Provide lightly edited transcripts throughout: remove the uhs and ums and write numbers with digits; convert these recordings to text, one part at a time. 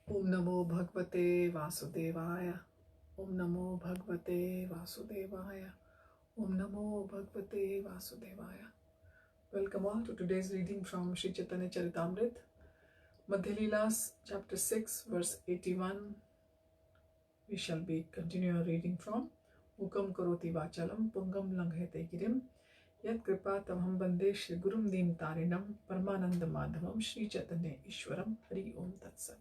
Om Namo Bhagavate Vasudevaya. Om Namo Bhagavate Vasudevaya. Om Namo Bhagavate Vasudevaya. Welcome all to today's reading from Sri Chaitanya Charitamrita, Madhya Lilas, chapter 6, verse 81. We shall be continuing reading from Mukam Karoti Vachalam Pungam Langhete Girim Yat Kripa Tamham Bande Shri Gurum Dim Tarinam Paramananda Madhavam Shri Chaitanya Ishwaram Hari Om Tat Sat.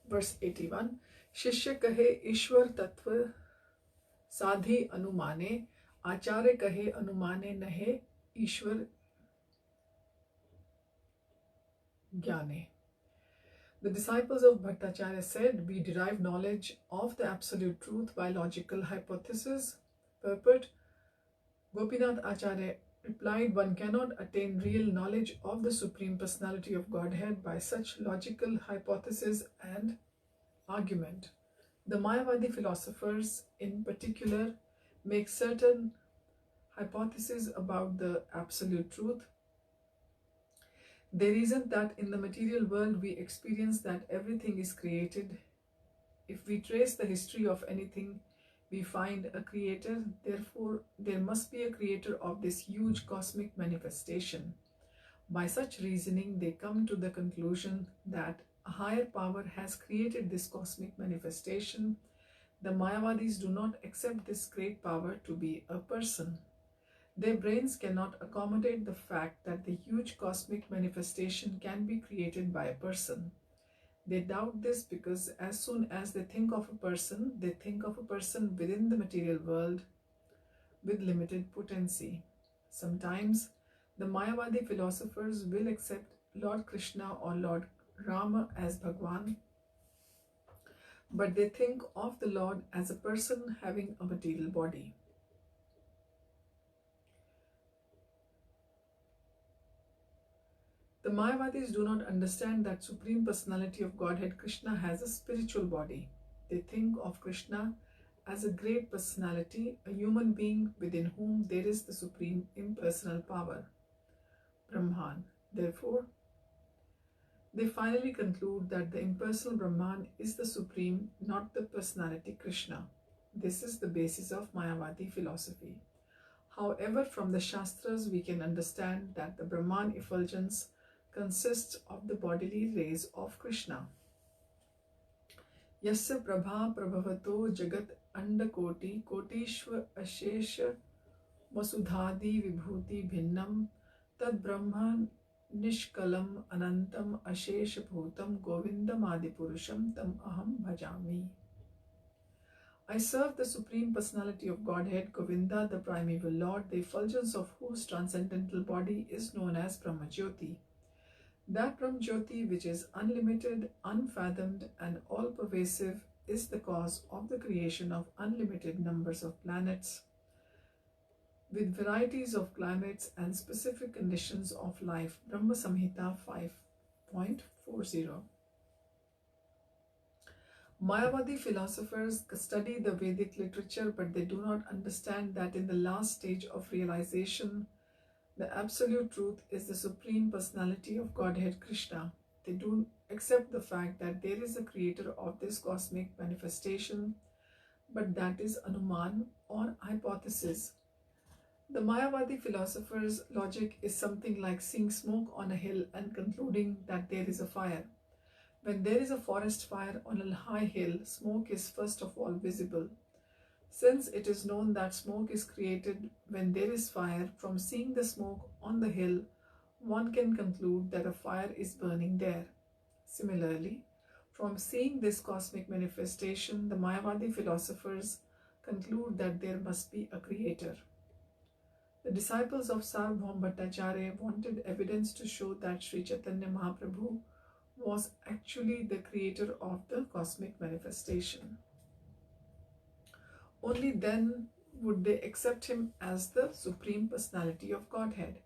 Verse 81. शिष्य कहे ईश्वर तत्व साधी अनुमाने, आचार्य कहे अनुमाने नहे ईश्वर ज्ञाने. The disciples of Bhaṭṭācārya said, we derive knowledge of the absolute truth by logical hypothesis. Purport. Gopinath Acharya replied, one cannot attain real knowledge of the Supreme Personality of Godhead by such logical hypothesis and argument. The Mayavadi philosophers in particular make certain hypotheses about the absolute truth. They reason that in the material world we experience that everything is created. If we trace the history of anything, we find a creator. Therefore, there must be a creator of this huge cosmic manifestation. By such reasoning, they come to the conclusion that a higher power has created this cosmic manifestation. The Mayavadis do not accept this great power to be a person. Their brains cannot accommodate the fact that the huge cosmic manifestation can be created by a person. They doubt this because as soon as they think of a person, they think of a person within the material world with limited potency. Sometimes the Mayavadi philosophers will accept Lord Krishna or Lord Rama as Bhagwan, but they think of the Lord as a person having a material body. The Mayavadis do not understand that Supreme Personality of Godhead Krishna has a spiritual body. They think of Krishna as a great personality, a human being within whom there is the supreme impersonal power, Brahman. Therefore, they finally conclude that the impersonal Brahman is the supreme, not the personality Krishna. This is the basis of Mayavadi philosophy. However, from the Shastras we can understand that the Brahman effulgence consists of the bodily rays of Krishna. Yasya prabha prabhavato jagat andakoti kotishva ashesha vasudhadi vibhuti bhinnam tad brahman nishkalam anantam ashesha bhutam govindam adipurusham tam aham bhajami. I serve the Supreme Personality of Godhead, Govinda, the primeval Lord, the effulgence of whose transcendental body is known as Brahmajyoti. That Brahmajyoti, which is unlimited, unfathomed, and all-pervasive, is the cause of the creation of unlimited numbers of planets, with varieties of climates and specific conditions of life. Brahma Samhita 5.40. Mayavadi philosophers study the Vedic literature, but they do not understand that in the last stage of realization, the absolute truth is the Supreme Personality of Godhead Krishna. They do accept the fact that there is a creator of this cosmic manifestation, but that is Anuman or hypothesis. The Mayavadi philosophers' logic is something like seeing smoke on a hill and concluding that there is a fire. When there is a forest fire on a high hill, smoke is first of all visible. Since it is known that smoke is created when there is fire, from seeing the smoke on the hill, one can conclude that a fire is burning there. Similarly, from seeing this cosmic manifestation, the Mayavadi philosophers conclude that there must be a creator. The disciples of Sārvabhauma Bhaṭṭācārya wanted evidence to show that Sri Chaitanya Mahaprabhu was actually the creator of the cosmic manifestation. Only then would they accept him as the Supreme Personality of Godhead,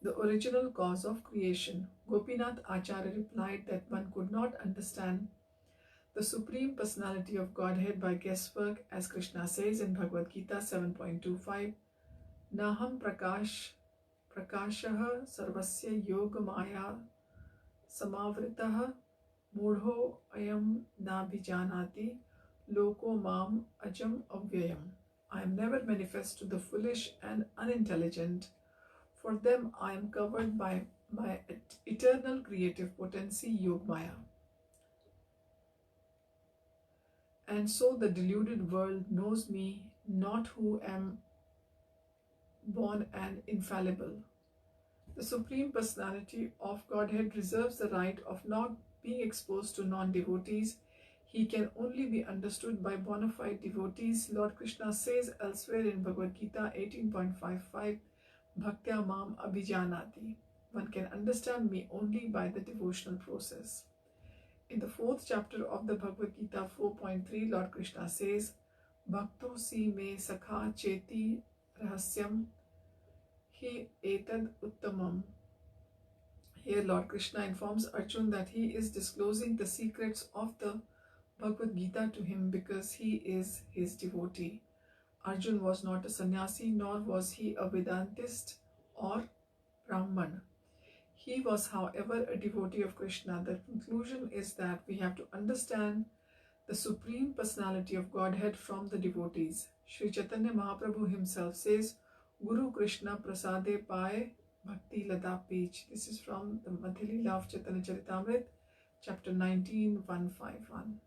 the original cause of creation. Gopinath Acharya replied that one could not understand the Supreme Personality of Godhead by guesswork, as Krishna says in Bhagavad-Gita 7.25, Naham prakashah sarvasya yoga maya samavritah mudho ayam nabhijanati loko mam ajam avyayam. I am never manifest to the foolish and unintelligent. For them I am covered by my eternal creative potency, Yogmaya. And so the deluded world knows me not, who am born and infallible. The Supreme Personality of Godhead reserves the right of not being exposed to non-devotees. He can only be understood by bona fide devotees. Lord Krishna says elsewhere in Bhagavad-Gita 18.55, Bhaktya mam abhijanati. One can understand me only by the devotional process. In the 4th chapter of the Bhagavad-Gita 4.3, Lord Krishna says, Bhakto si me sakha cheti rahasyam hi etad uttamam. Here Lord Krishna informs Arjuna that he is disclosing the secrets of the Bhagavad-Gita to him because he is his devotee. Arjuna was not a sannyasi, nor was he a Vedantist or Brahman. He was, however, a devotee of Krishna. The conclusion is that we have to understand the Supreme Personality of Godhead from the devotees. Sri Chaitanya Mahaprabhu himself says, Guru Krishna Prasade Paye Bhakti Lata Peech. This is from the Madhya Lila of Chaitanya Charitamrita, chapter 19, 151.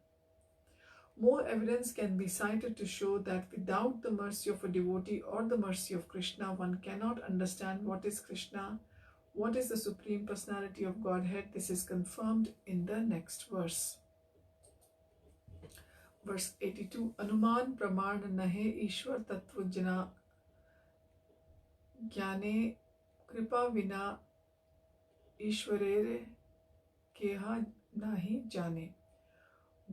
More evidence can be cited to show that without the mercy of a devotee or the mercy of Krishna, one cannot understand what is Krishna, what is the Supreme Personality of Godhead. This is confirmed in the next verse. Verse 82. Anuman praman nahe Ishwar tattva jana jnane kripa vina Ishwarere keha nahi jane.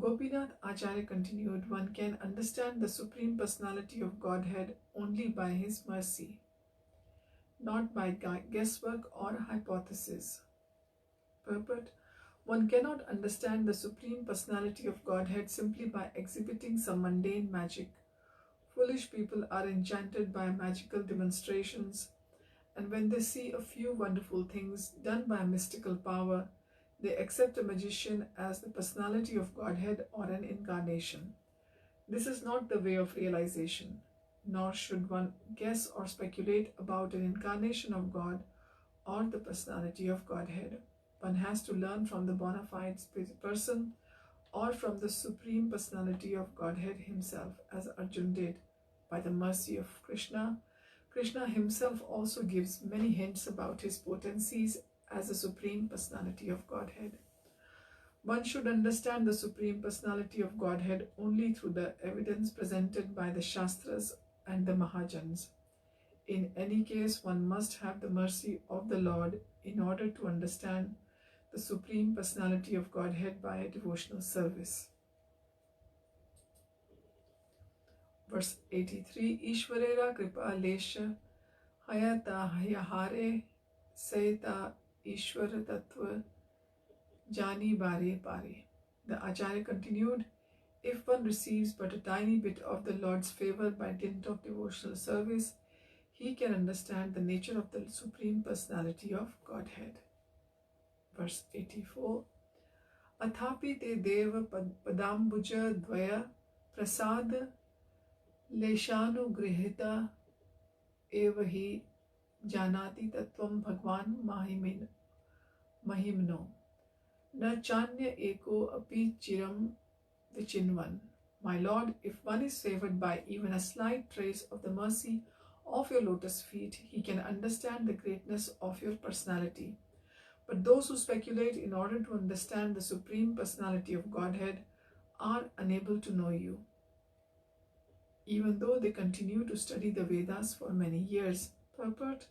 Gopinath Acharya continued, one can understand the Supreme Personality of Godhead only by his mercy, not by guesswork or hypothesis. Purport: one cannot understand the Supreme Personality of Godhead simply by exhibiting some mundane magic. Foolish people are enchanted by magical demonstrations, and when they see a few wonderful things done by mystical power, they accept a magician as the personality of Godhead or an incarnation. This is not the way of realization, nor should one guess or speculate about an incarnation of God or the personality of Godhead. One has to learn from the bona fide person or from the Supreme Personality of Godhead himself, as Arjuna did. By the mercy of Krishna, Krishna himself also gives many hints about his potencies as the Supreme Personality of Godhead. One should understand the Supreme Personality of Godhead only through the evidence presented by the Shastras and the Mahajans. In any case, one must have the mercy of the Lord in order to understand the Supreme Personality of Godhead by a devotional service. Verse 83. Ishwarera kripa lesha hayata hayahare sayata Ishwara Tattva Jani Bare Pare. The Acharya continued, if one receives but a tiny bit of the Lord's favor by dint of devotional service, he can understand the nature of the Supreme Personality of Godhead. Verse 84. Athapi te deva padambuja dvaya prasad leshanu grihita evahi janati tattvam bhagwan mahimno na chanya eko api chiram vichinvan. My Lord, if one is favored by even a slight trace of the mercy of your lotus feet, he can understand the greatness of your personality. But those who speculate in order to understand the Supreme Personality of Godhead are unable to know you, even though they continue to study the Vedas for many years. Purport: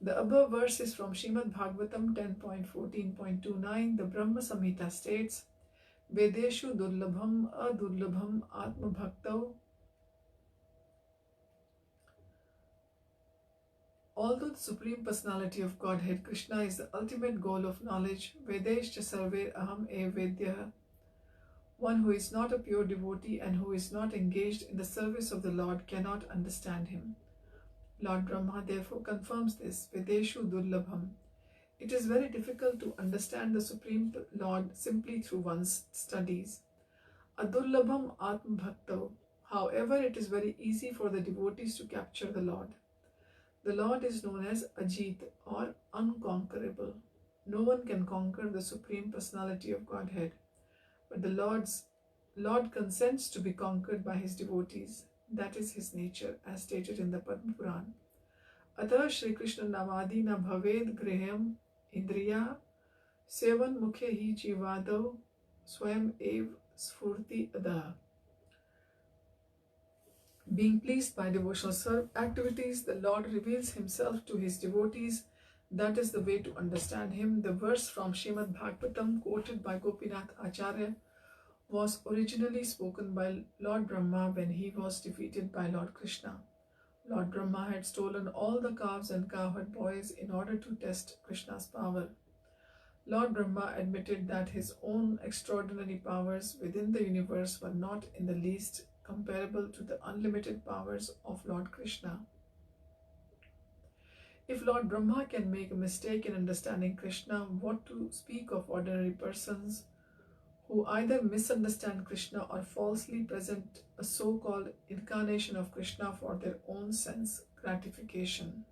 the above verse is from Srimad Bhagavatam 10.14.29. The Brahma Samhita states, Vedeshu durlabham adurlabham atma bhaktau. Although the Supreme Personality of Godhead, Krishna, is the ultimate goal of knowledge, Vedeshcha sarver aham e vedyah, one who is not a pure devotee and who is not engaged in the service of the Lord cannot understand him. Lord Brahma therefore confirms this, Vedeshu durlabham. It is very difficult to understand the Supreme Lord simply through one's studies. Adurlabham Atma Bhakto. However, it is very easy for the devotees to capture the Lord. The Lord is known as Ajit or unconquerable. No one can conquer the Supreme Personality of Godhead, but the Lord consents to be conquered by his devotees. That is his nature, as stated in the Padma Puran. Atah Shri Krishna Navadi na bhaved griham indriya sevan mukhe hi jivadav swayam ev sfurti adah. Being pleased by devotional activities, the Lord reveals himself to his devotees. That is the way to understand him. The verse from Srimad Bhagavatam quoted by Bhaṭṭācārya was originally spoken by Lord Brahma when he was defeated by Lord Krishna. Lord Brahma had stolen all the calves and cowherd boys in order to test Krishna's power. Lord Brahma admitted that his own extraordinary powers within the universe were not in the least comparable to the unlimited powers of Lord Krishna. If Lord Brahma can make a mistake in understanding Krishna, what to speak of ordinary persons who either misunderstand Krishna or falsely present a so-called incarnation of Krishna for their own sense gratification.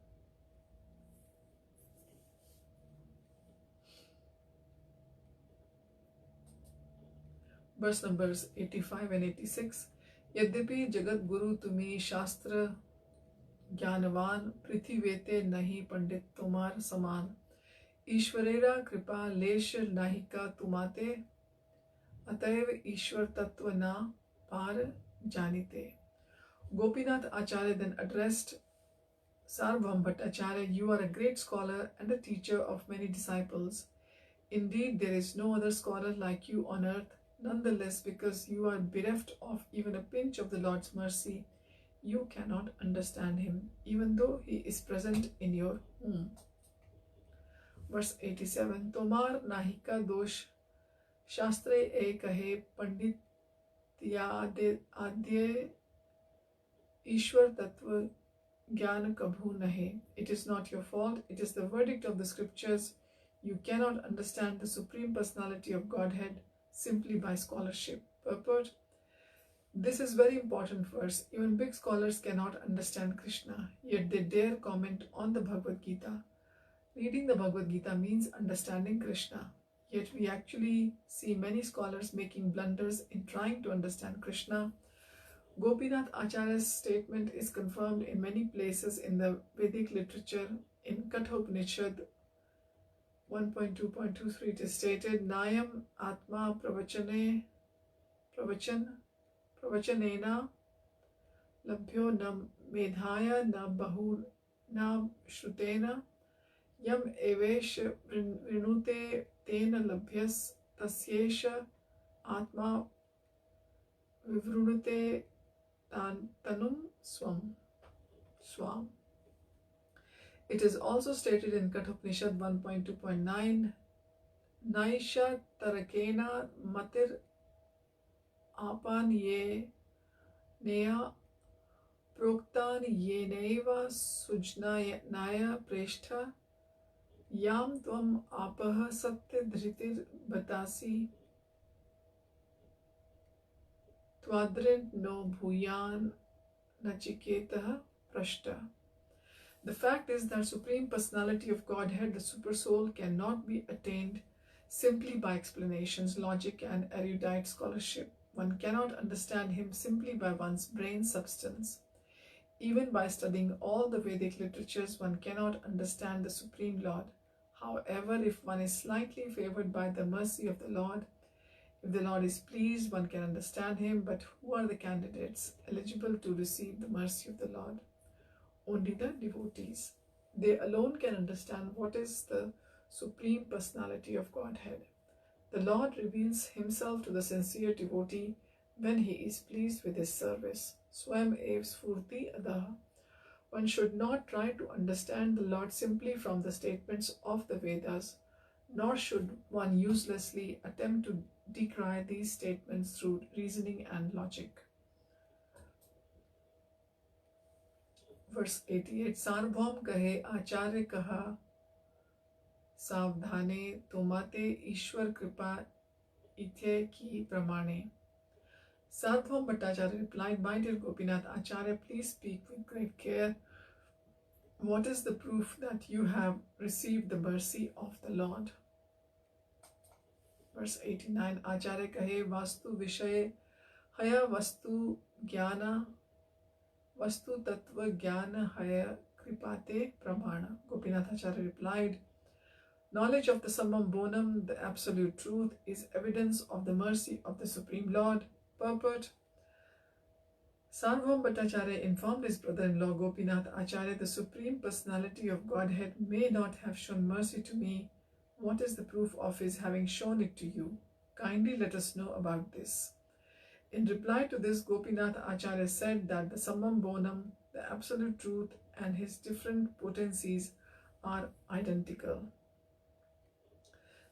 Verse numbers 85 and 86. Yadyapi Jagat Guru tumi Shastra Jnanavan Prithivete nahi Pandit Tomar Saman Ishwarera Kripa Lesh Nahika Tumate Ataiv Ishwar Tattva Na Par Janite. Gopinath Acharya then addressed Sārvabhauma Bhaṭṭācārya, you are a great scholar and a teacher of many disciples. Indeed, there is no other scholar like you on earth. Nonetheless, because you are bereft of even a pinch of the Lord's mercy, you cannot understand him, even though he is present in your womb. Verse 87. Tomar nahika dosh shastre e kahe pandit adye Ishwar tattva jnana kabhu nahe. It is not your fault, it is the verdict of the scriptures. You cannot understand the Supreme Personality of Godhead simply by scholarship. Purport. This is very important verse. Even big scholars cannot understand Krishna, yet they dare comment on the Bhagavad-Gita. Reading the Bhagavad-Gita means understanding Krishna, yet we actually see many scholars making blunders in trying to understand Krishna. Gopinath Acharya's statement is confirmed in many places in the Vedic literature. In Kathopanishad 1.2.23 it is stated, Nayam Atma Pravachanena Labhyo na Medhaya na Bahu na Shrutena Yam Evesh Rinute Tena Labhyas Tasyesha Atma Vivrunute Tanum Swam. It is also stated in Kathopanishad 1.2.9, Naisha Tarakena Matir Apan Ye Nea Proktan Ye Neva Sujna Naya Preshtha Yam Tvam Apaha Satya Dhritir Batasi Twadrin no Bhuyan Nachiketaha Prashta. The fact is that Supreme Personality of Godhead, the Supersoul, cannot be attained simply by explanations, logic and erudite scholarship. One cannot understand him simply by one's brain substance. Even by studying all the Vedic literatures, one cannot understand the Supreme Lord. However, if one is slightly favored by the mercy of the Lord, if the Lord is pleased, one can understand him. But who are the candidates eligible to receive the mercy of the Lord? Only the devotees. They alone can understand what is the Supreme Personality of Godhead. The Lord reveals himself to the sincere devotee when he is pleased with his service. Swam ev sfurti adah. One should not try to understand the Lord simply from the statements of the Vedas, nor should one uselessly attempt to decry these statements through reasoning and logic. Verse 88. Sārvabhauma kahe Acharya kaha Savdhane tomate Ishwar Kripa ithe ki pramane. Sārvabhauma Bhaṭṭācārya replied, My dear Gopinath Acharya, please speak with great care. What is the proof that you have received the mercy of the Lord? Verse 89. Acharya kahe vastu vishaye haya vastu jnana vastu tattva jnana haya kripate pramana. Gopinath Acharya replied, Knowledge of the Sambam Bonam, the absolute truth, is evidence of the mercy of the Supreme Lord. Purport. Sārvabhauma Bhaṭṭācārya informed his brother-in-law Gopinath Acharya, the Supreme Personality of Godhead may not have shown mercy to me. What is the proof of his having shown it to you? Kindly let us know about this. In reply to this, Gopinath Acharya said that the Sambam Bonam, the absolute truth, and his different potencies are identical.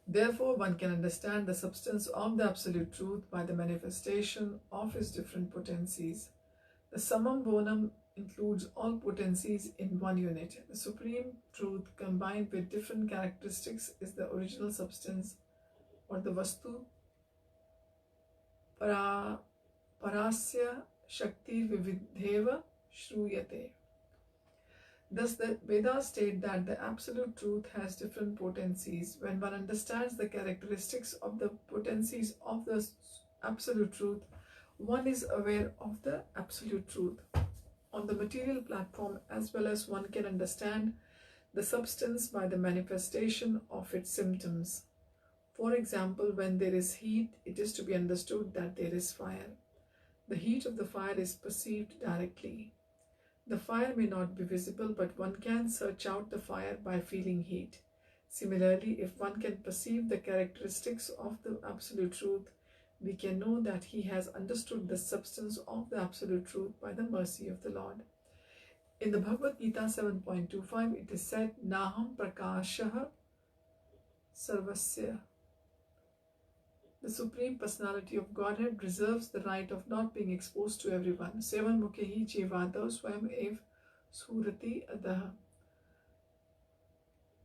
Therefore, one can understand the substance of the absolute truth by the manifestation of his different potencies. The Sambam Bonam includes all potencies in one unit. The supreme truth combined with different characteristics is the original substance, or the Vastu Parasya Shakti Vividheva Shruyate. Thus, the Vedas state that the absolute truth has different potencies. When one understands the characteristics of the potencies of the absolute truth, one is aware of the absolute truth on the material platform, as well as one can understand the substance by the manifestation of its symptoms. For example, when there is heat, it is to be understood that there is fire. The heat of the fire is perceived directly. The fire may not be visible, but one can search out the fire by feeling heat. Similarly, if one can perceive the characteristics of the absolute truth, we can know that he has understood the substance of the absolute truth by the mercy of the Lord. In the Bhagavad-Gita 7.25, it is said, Naham prakashaha sarvasya. The Supreme Personality of Godhead reserves the right of not being exposed to everyone. Sevan mukhehi jivadav swayam ev surati adaha.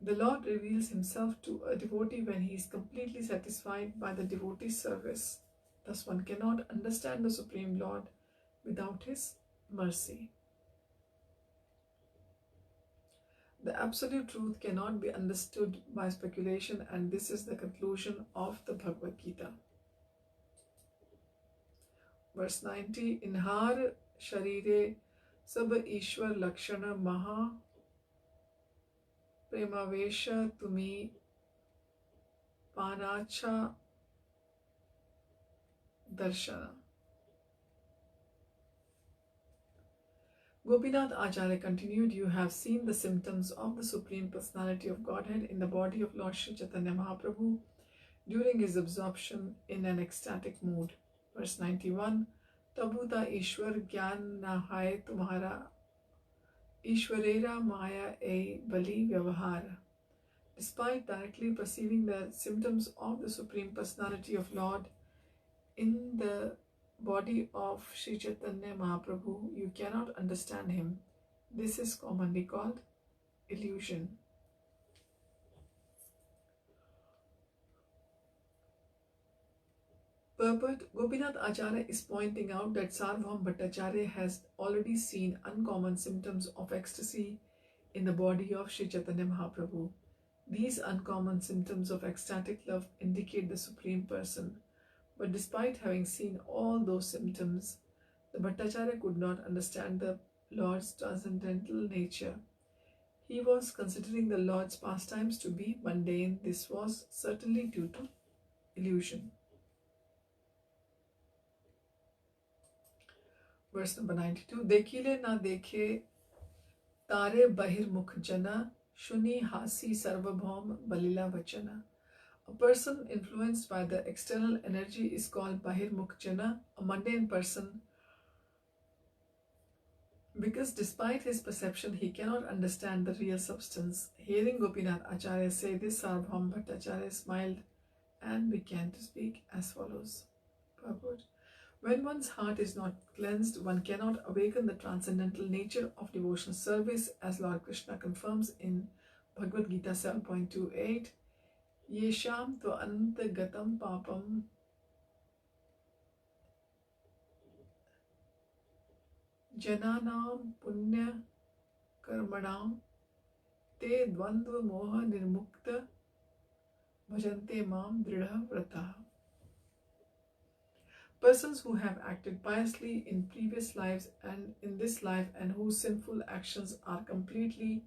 The Lord reveals himself to a devotee when he is completely satisfied by the devotee's service. Thus one cannot understand the Supreme Lord without his mercy. The absolute truth cannot be understood by speculation, and this is the conclusion of the Bhagavad-Gita. Verse 90. Inhar sharire sab ishwar lakshana maha premavesha tumi panacha darshana. Gopinath Acharya continued, You have seen the symptoms of the Supreme Personality of Godhead in the body of Lord Sri Chaitanya Mahaprabhu during his absorption in an ecstatic mood. Verse 91. Tabuta Ishwar Gyan na hai tumhara Ishwarera Maya e Bali Vyavahara. Despite directly perceiving the symptoms of the Supreme Personality of Lord in the body of Sri Chaitanya Mahaprabhu, you cannot understand him. This is commonly called illusion. Purport. Gopinath Acharya is pointing out that Sārvabhauma Bhaṭṭācārya has already seen uncommon symptoms of ecstasy in the body of Sri Chaitanya Mahaprabhu. These uncommon symptoms of ecstatic love indicate the Supreme Person. But despite having seen all those symptoms, the Bhaṭṭācārya could not understand the Lord's transcendental nature. He was considering the Lord's pastimes to be mundane. This was certainly due to illusion. Verse number 92. Dekhile na dekhe tare bahir mukh jana shuni hasi Sārvabhauma balila vachana. A person influenced by the external energy is called Bahirmukh Jana, a mundane person, because despite his perception, he cannot understand the real substance. Hearing Gopinath Acharya say this, Sārvabhauma Bhaṭṭācārya smiled and began to speak as follows. Purport. When one's heart is not cleansed, one cannot awaken the transcendental nature of devotional service, as Lord Krishna confirms in Bhagavad-Gita 7.28, Yesham to antagatam papam jananam punya karmanam te dvandva moha nirmukta bhajante mam dridha vrataha. Persons who have acted piously in previous lives and in this life and whose sinful actions are completely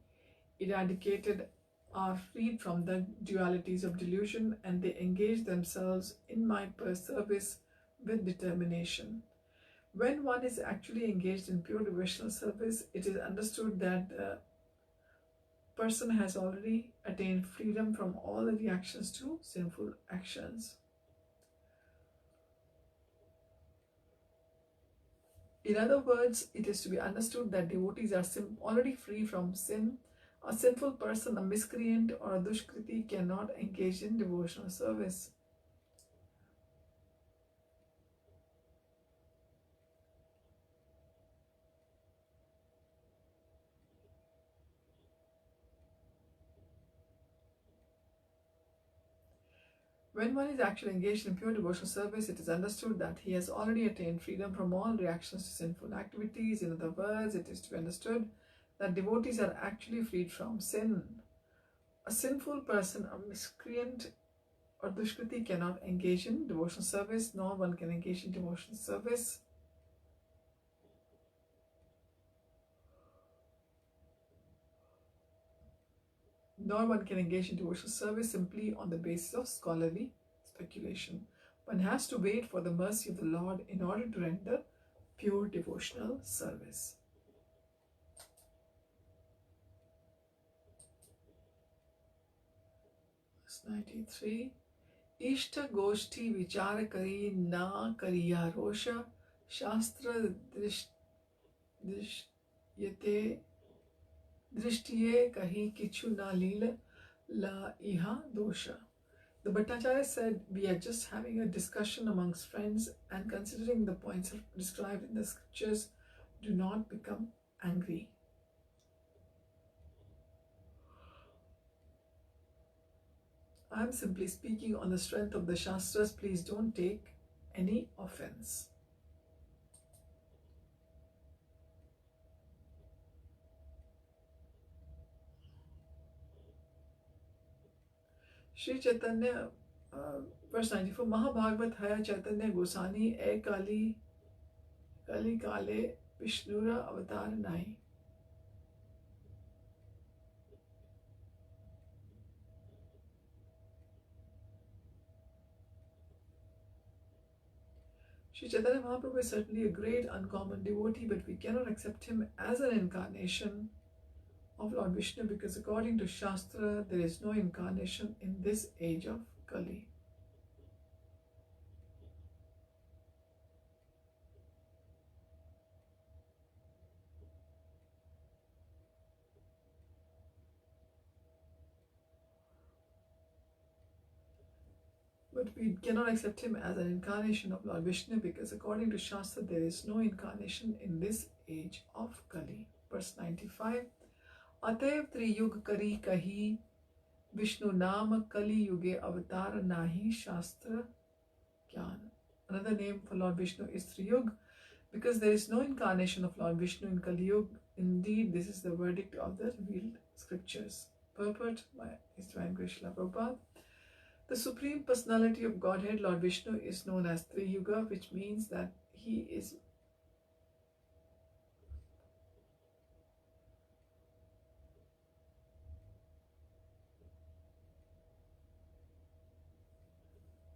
eradicated are freed from the dualities of delusion, and they engage themselves in my service with determination. When one is actually engaged in pure devotional service, it is understood that the person has already attained freedom from all the reactions to sinful actions. In other words, it is to be understood that devotees are already free from sin. A sinful person, a miscreant or a dushkriti cannot engage in devotional service. When one is actually engaged in pure devotional service, it is understood that he has already attained freedom from all reactions to sinful activities. In other words, it is to be understood that devotees are actually freed from sin. A sinful person, a miscreant or dushkriti cannot engage in devotional service, nor one can engage in devotional service. Nor one can engage in devotional service simply on the basis of scholarly speculation. One has to wait for the mercy of the Lord in order to render pure devotional service. Verse 93. Ishta goshti vichara kari na kariya rosha shastra drishyate drishtiye kahi kichu na lila la iha dosha. The Bhaṭṭācārya said, we are just having a discussion amongst friends, and considering the points described in the scriptures, do not become angry. I am simply speaking on the strength of the Shastras. Please don't take any offense. Shri Chaitanya, verse 94, Mahabhagavat Haya Chaitanya Gosani E Kali Kale Vishnura Avatar Nai. Shri Chaitanya Mahaprabhu is certainly a great uncommon devotee, but we cannot accept him as an incarnation of Lord Vishnu, because according to Shastra, there is no incarnation in this age of Kali. But we cannot accept him as an incarnation of Lord Vishnu, because according to Shastra, there is no incarnation in this age of Kali. Verse 95. Ataiv Triyug Kari Kahi Vishnu Nama Kali Yuge Avatar Nahi Shastra Gyan. Another name for Lord Vishnu is Triyug, because there is no incarnation of Lord Vishnu in Kali Yuga. Indeed, this is the verdict of the revealed scriptures. Purport by His Divine Grace Srila Prabhupada. The Supreme Personality of Godhead, Lord Vishnu, is known as Triyuga, which means that he is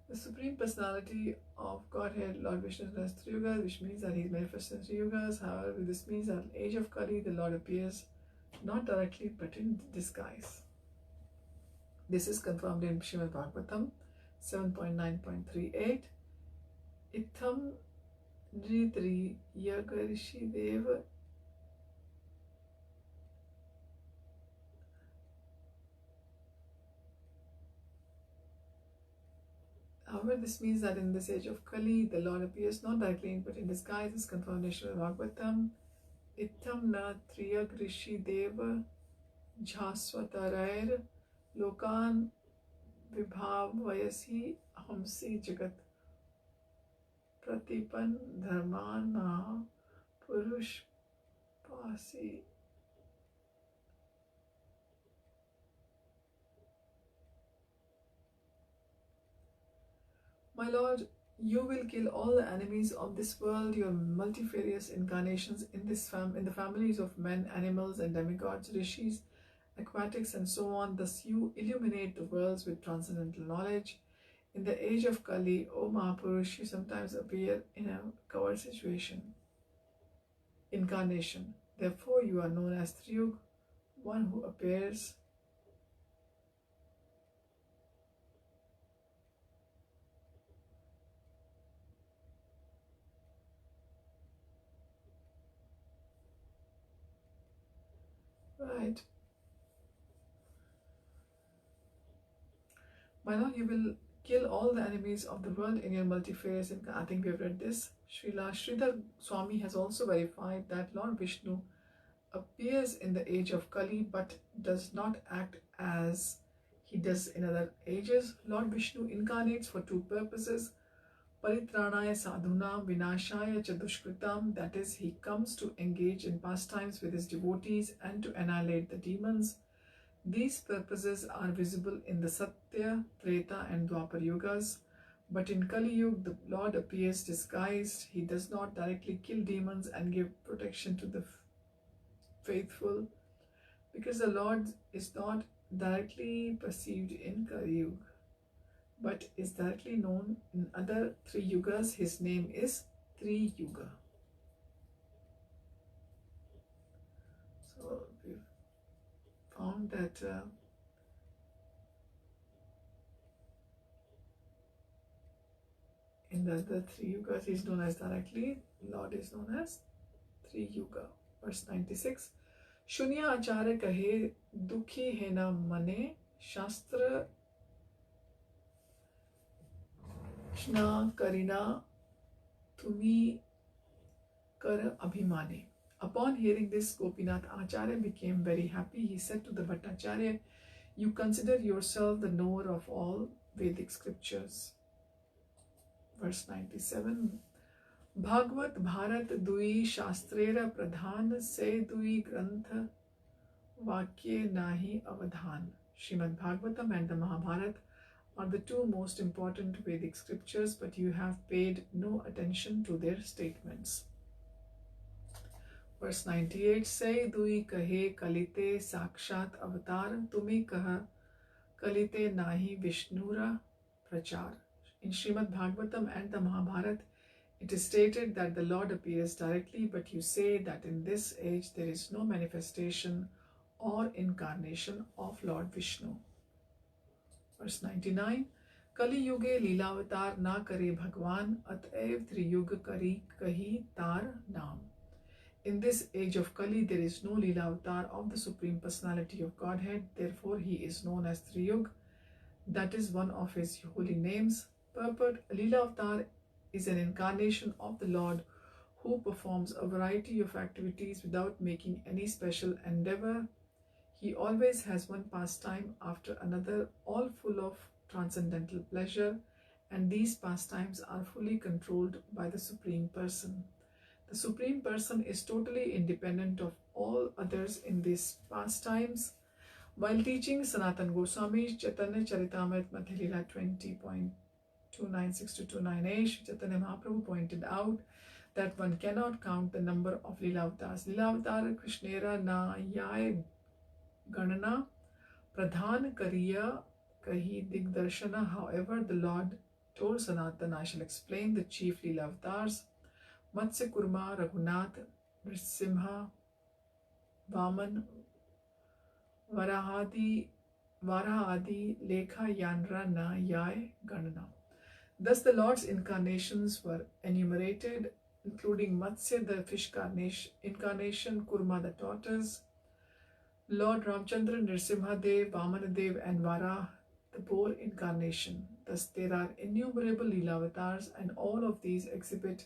the Supreme Personality of Godhead, Lord Vishnu, is known as Triyuga, which means that he is manifested in Triyugas. However, this means that in the age of Kali, the Lord appears not directly but in disguise. This is confirmed in Srimad Bhagavatam 7.9.38. Itham Nritri Yagarishi Deva However, this means that in this age of Kali, the Lord appears not directly but in disguise, as confirmed in Srimad Bhagavatam. Itham na Triyag Rishi Deva Jhasvatarair Lokan Vibhavayasi Hamsi Jagat Pratipan Dharmana Purush Pasi. My Lord, you will kill all the enemies of this world, your multifarious incarnations in the families of men, animals, and demigods, rishis, aquatics, and so on. Thus you illuminate the worlds with transcendental knowledge. In the age of Kali, O Mahapurush, you sometimes appear in a covered incarnation. Therefore, you are known as Triyug, one who appears right. My Lord, you will kill all the enemies of the world in your multifarious incarnation. I think we have read this. Srila Sridhar Swami has also verified that Lord Vishnu appears in the age of Kali but does not act as he does in other ages. Lord Vishnu incarnates for two purposes: Paritranaya sadhuna vinashaya chadushkritam, that is, he comes to engage in pastimes with his devotees and to annihilate the demons. These purposes are visible in the Satya, Treta and Dwapar Yugas, but in Kali Yuga the Lord appears disguised. He does not directly kill demons and give protection to the faithful, because the Lord is not directly perceived in Kali Yuga but is directly known in other three yugas. His name is Triyuga. So we've found that in the other three yugas he is known as directly. Lord is known as Triyuga. Verse 96. Shunya acharya kahe dukhi hai na mane shastra Krishna karina tumi kar abhimane. Upon hearing this, Gopinath Acharya became very happy. He said to the Bhaṭṭācārya, you consider yourself the knower of all Vedic scriptures. Verse 97. Bhagavad Bharat dui shastrera pradhan se dui grantha vakye nahi avadhan. Srimad Bhagavatam and the Mahabharata are the two most important Vedic scriptures, but you have paid no attention to their statements. Verse 98. Say dui kahe kalite sakshat avatar tumi kaha kalite nahi vishnura prachar. In Srimad Bhagavatam and the Mahabharata, it is stated that the Lord appears directly, but you say that in this age there is no manifestation or incarnation of Lord Vishnu. Verse 99. Kali yuge lila avatar na kare bhagwan at'ev triyug kari kahi tar naam. In this age of Kali there is no lila avatar of the Supreme Personality of Godhead, therefore he is known as Triyug. That is one of his holy names. Purport: Lila avatar is an incarnation of the Lord who performs a variety of activities without making any special endeavor. He always has one pastime after another, all full of transcendental pleasure, and these pastimes are fully controlled by the Supreme Person. The Supreme Person is totally independent of all others in these pastimes. While teaching Sanatana Goswami's Chaitanya Charitamrita Madhya Lila 20.296 to 298, Sri Chaitanya Mahaprabhu pointed out that one cannot count the number of Lila avatars. Lila avatar Krishnera na yai Ganana Pradhan Kariya Kahi Digdarshana. However, the Lord told Sanatana, I shall explain the chief Lila avatars: Matsya Kurma, Raghunath, Nrsimha, Vaman, Varahadi, Lekha Yanra Na Yai Ganana. Thus the Lord's incarnations were enumerated, including Matsya, the fish incarnation, Kurma, the tortoise, Lord Ramchandra, Nrsimha Dev, Vamanadev, and Vara, the boar incarnation. Thus there are innumerable Lila avatars, and all of these exhibit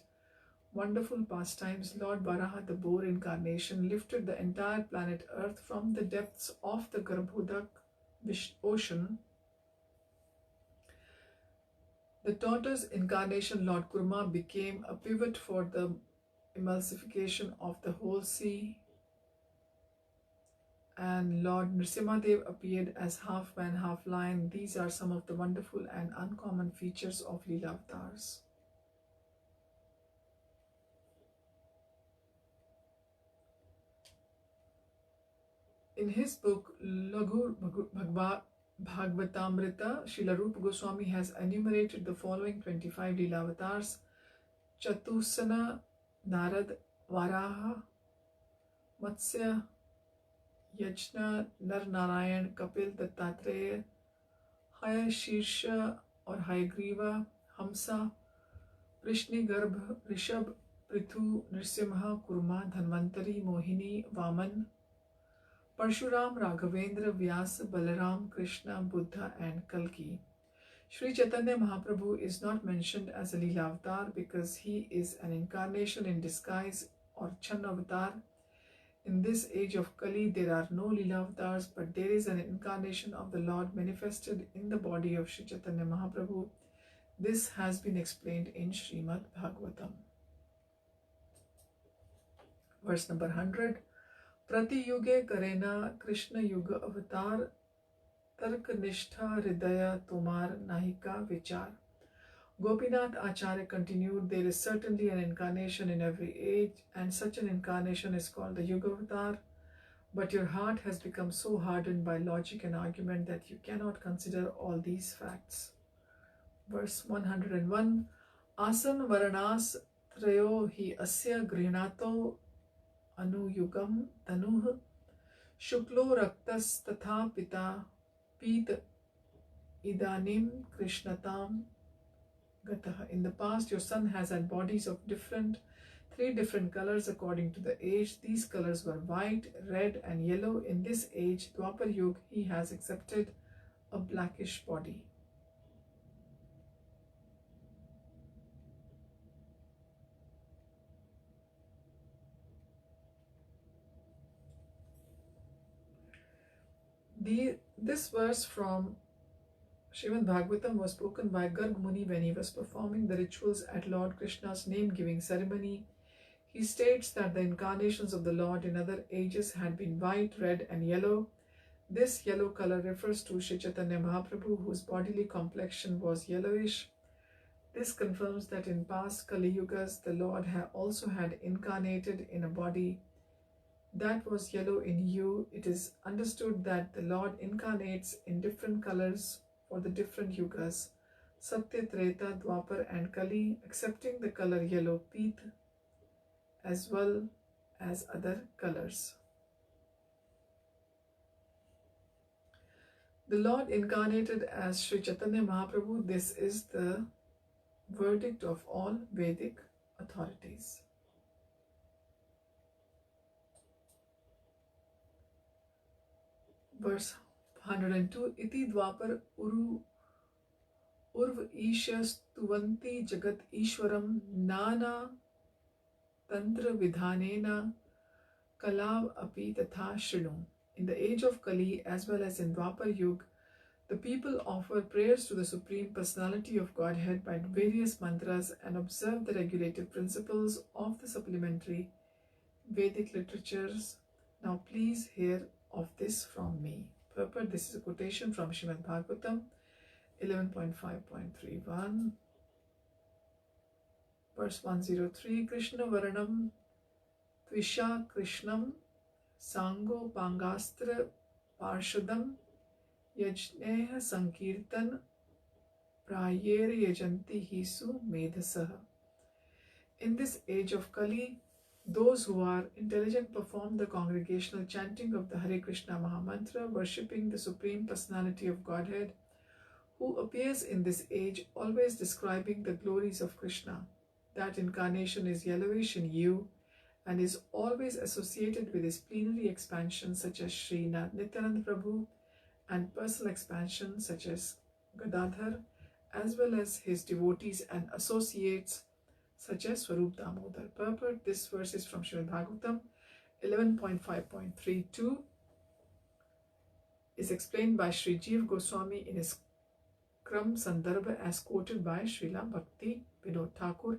wonderful pastimes, Lord Varaha, the boar incarnation, lifted the entire planet Earth from the depths of the Garbhodak ocean. The tortoise incarnation, Lord Kurma, became a pivot for the emulsification of the whole sea, and Lord Nrsimhadev appeared as half man, half lion. These are some of the wonderful and uncommon features of Leela avatars. In his book Laghu Bhagavatamrita, Srila Rupa Goswami has enumerated the following 25 Leela avatars: Chatusana, Narad, Varaha, Matsya, Yajna, Nar Narayan, Kapil, Dattatreya, Haya Shirsha or Hayagriva, Hamsa, Vrishni Garbh, Rishab, Prithu, Nrsimha, Kurma, Dhanvantari, Mohini, Vaman, Parshuram, Raghavendra, Vyasa, Balaram, Krishna, Buddha and Kalki. Sri Chaitanya Mahaprabhu is not mentioned as a Leela avatar because he is an incarnation in disguise or Chan avatar. In this age of Kali, there are no Leela avatars, but there is an incarnation of the Lord manifested in the body of Sri Chaitanya Mahaprabhu. This has been explained in Srimad Bhagavatam. Verse number 100. Prati yuge karena Krishna yuga avatar, tark nishtha hridaya tomar nahika vichar. Gopinath Acharya continued, there is certainly an incarnation in every age, and such an incarnation is called the Yuga Avatar, but your heart has become so hardened by logic and argument that you cannot consider all these facts. Verse 101. Asan varanas trayo hi asya grihnato anuyugam tanuh shuklo raktas tatha pita pit idanim krishnatam. In the past, your son has had bodies of three different colors according to the age. These colors were white, red and yellow. In this age, Dwapar Yuga, he has accepted a blackish body. This verse from Srimad Bhagavatam was spoken by Garg Muni when he was performing the rituals at Lord Krishna's name-giving ceremony. He states that the incarnations of the Lord in other ages had been white, red and yellow. This yellow color refers to Sri Chaitanya Mahaprabhu, whose bodily complexion was yellowish. This confirms that in past Kali Yugas, the Lord also had incarnated in a body that was yellow in hue. It is understood that the Lord incarnates in different colors for the different yugas, Satya, Treta, Dwapar and Kali, accepting the color yellow Pit as well as other colors. The Lord incarnated as Sri Chaitanya Mahaprabhu. This is the verdict of all Vedic authorities. Verse 102. Iti Dwapar Urv Isha Stuvanti Jagat Ishwaram Nana Tantra Vidhanena Kalav Api Tatha Shrinu. In the age of Kali as well as in Dwapar Yuga, the people offer prayers to the Supreme Personality of Godhead by various mantras and observe the regulative principles of the supplementary Vedic literatures. Now please hear of this from me. Purport: this is a quotation from Srimad Bhagavatam 11.5.31. Verse 103. Krishna Varanam Tvisha Krishnam Sango Pangastra Parshadam Yajneha Sankirtan Prayer Yajanti Hisu Medhasaha. In this age of Kali, those who are intelligent perform the congregational chanting of the Hare Krishna Mahamantra, worshipping the Supreme Personality of Godhead, who appears in this age always describing the glories of Krishna. That incarnation is yellowish in hue and is always associated with his plenary expansion such as Sri Nityananda Prabhu and personal expansion such as Gadadhar, as well as his devotees and associates such as Swarup Damodar. Purport: this verse is from Srimad Bhagavatam 11.5.32, is explained by Sri Jeev Goswami in his Kram Sandarbha as quoted by Srila Bhakti Vinod Thakur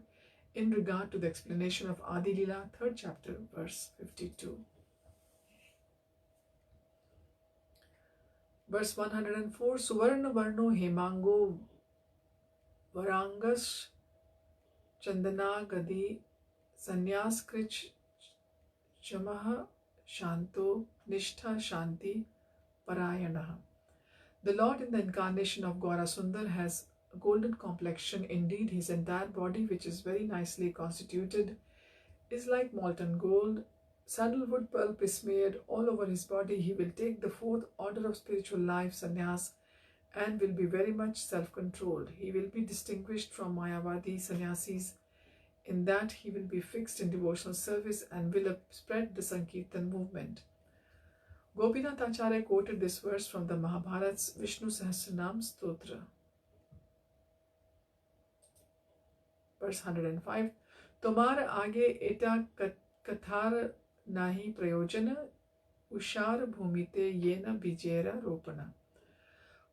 in regard to the explanation of Adi Lila, 3rd chapter, verse 52. Verse 104, Suvarna Varno Hemango Varangas Chandana Gadi Sanyas Krich Chamaha Shanto Nishtha Shanti Parayanaha. The Lord in the incarnation of Gaura Sundar has a golden complexion. Indeed, his entire body, which is very nicely constituted, is like molten gold. Sandalwood pulp is smeared all over his body. He will take the 4th order of spiritual life, sannyas, and will be very much self-controlled. He will be distinguished from Mayavadi sannyasis in that he will be fixed in devotional service and will spread the Sankirtan movement. Gopinathacharya quoted this verse from the Mahabharat's Vishnu Sahasranam Stotra. Verse 105, Tomar aage eta kathar nahi prayojana ushar bhumite yena bijera ropana.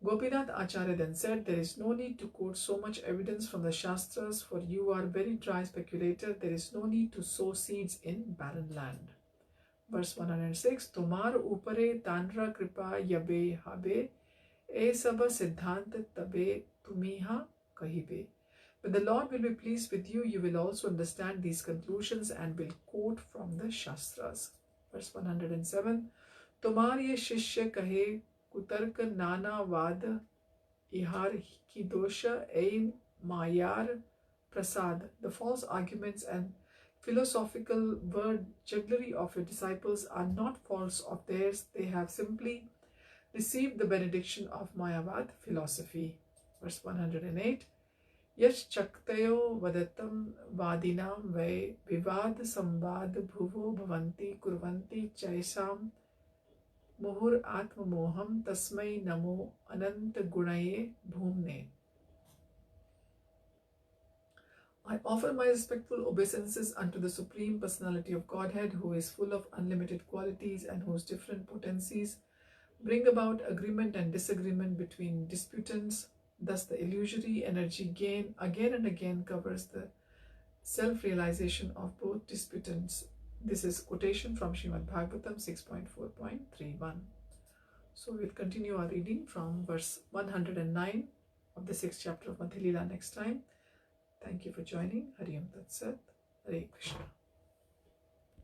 Gopinath Acharya then said, there is no need to quote so much evidence from the Shastras, for you are very dry speculator. There is no need to sow seeds in barren land. Verse 106, Tomar upare tanra kripa yabe habe, e saba siddhant tabe tumiha kahibe. When the Lord will be pleased with you, you will also understand these conclusions and will quote from the Shastras. Verse 107, Tomar ye shishya kahe kutark nana vad ihar ki dosha ein mayar prasad. The false arguments and philosophical word jugglery of your disciples are not faults of theirs. They have simply received the benediction of Mayavad philosophy. Verse 108, Yash chaktayo vadatam vadinam vai vivad samvad bhuvo bhavanti kurvanti chaisam muhur atma moham tasmai namo ananta gunaye bhumne. I offer my respectful obeisances unto the Supreme Personality of Godhead, who is full of unlimited qualities and whose different potencies bring about agreement and disagreement between disputants. Thus the illusory energy gain again and again covers the self-realization of both disputants. This is quotation from Srimad Bhagavatam 6.4.31. So we'll continue our reading from verse 109 of the 6th chapter of Madhya Lila next time. Thank you for joining. Hari Om Tat Sat. Hare Krishna.